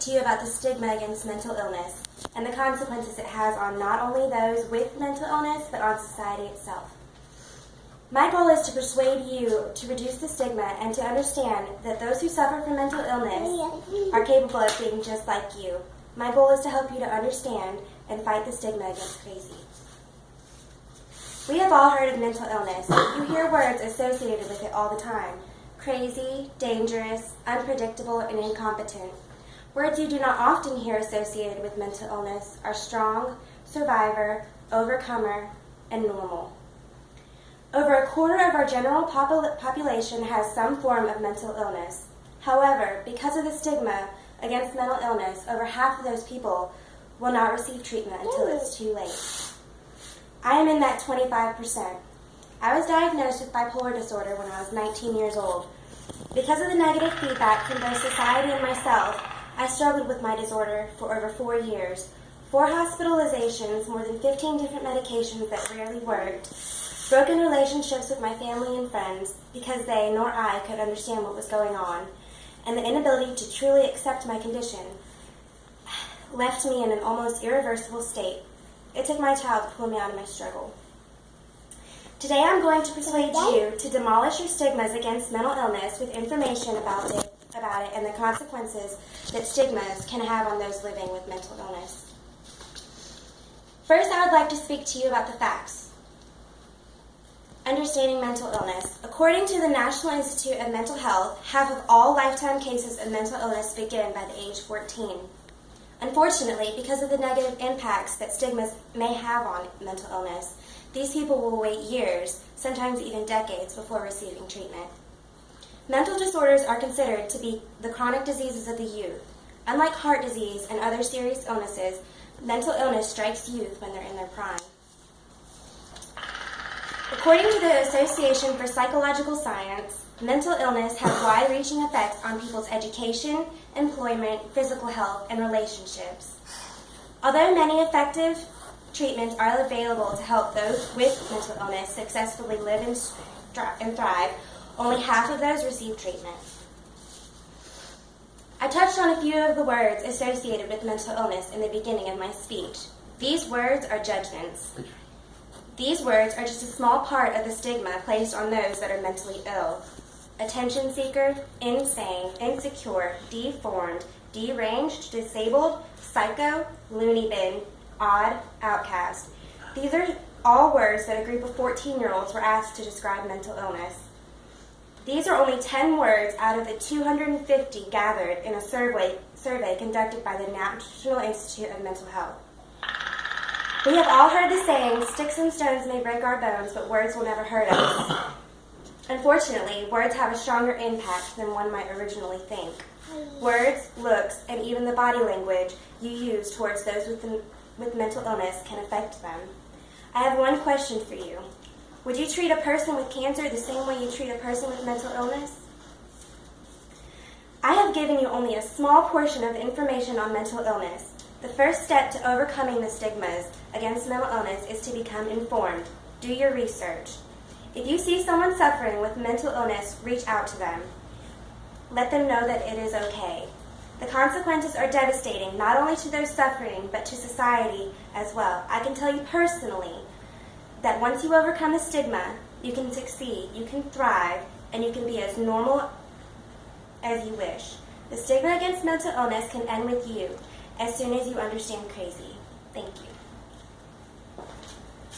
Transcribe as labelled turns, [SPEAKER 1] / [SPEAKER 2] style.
[SPEAKER 1] to you about the stigma against mental illness and the consequences it has on not only those with mental illness, but on society itself. My goal is to persuade you to reduce the stigma and to understand that those who suffer from mental illness are capable of being just like you. My goal is to help you to understand and fight the stigma against crazy. We have all heard of mental illness. You hear words associated with it all the time. Crazy, dangerous, unpredictable, and incompetent. Words you do not often hear associated with mental illness are strong, survivor, overcomer, and normal. Over a quarter of our general population has some form of mental illness. However, because of the stigma against mental illness, over half of those people will not receive treatment until it's too late. I am in that 25%. I was diagnosed with bipolar disorder when I was 19 years old. Because of the negative feedback from both society and myself, I struggled with my disorder for over 4 years. 4 hospitalizations, more than 15 different medications that rarely worked, broken relationships with my family and friends because they nor I could understand what was going on, and the inability to truly accept my condition left me in an almost irreversible state. It took my child to pull me out of my struggle. Today I'm going to persuade you to demolish your stigmas against mental illness with information about it and the consequences that stigmas can have on those living with mental illness. First, I would like to speak to you about the facts. Understanding mental illness. According to the National Institute of Mental Health, half of all lifetime cases of mental illness begin by the age 14. Unfortunately, because of the negative impacts that stigmas may have on mental illness, these people will wait years, sometimes even decades, before receiving treatment. Mental disorders are considered to be the chronic diseases of the youth. Unlike heart disease and other serious illnesses, mental illness strikes youth when they're in their prime. According to the Association for Psychological Science, mental illness has wide-reaching effects on people's education, employment, physical health, and relationships. Although many effective treatments are available to help those with mental illness successfully live and thrive, only half of those receive treatment. I touched on a few of the words associated with mental illness in the beginning of my speech. These words are judgments. These words are just a small part of the stigma placed on those that are mentally ill. Attention seeker, insane, insecure, deformed, deranged, disabled, psycho, loony bin, odd, outcast. These are all words that a group of 14-year-olds were asked to describe mental illness. These are only 10 words out of the 250 gathered in a survey conducted by the National Institute of Mental Health. We have all heard the saying, sticks and stones may break our bones, but words will never hurt us. Unfortunately, words have a stronger impact than one might originally think. Words, looks, and even the body language you use towards those with mental illness can affect them. I have one question for you. Would you treat a person with cancer the same way you treat a person with mental illness? I have given you only a small portion of the information on mental illness. The first step to overcoming the stigmas against mental illness is to become informed. Do your research. If you see someone suffering with mental illness, reach out to them. Let them know that it is okay. The consequences are devastating, not only to those suffering, but to society as well. I can tell you personally that once you overcome the stigma, you can succeed, you can thrive, and you can be as normal as you wish. The stigma against mental illness can end with you as soon as you understand crazy. Thank you.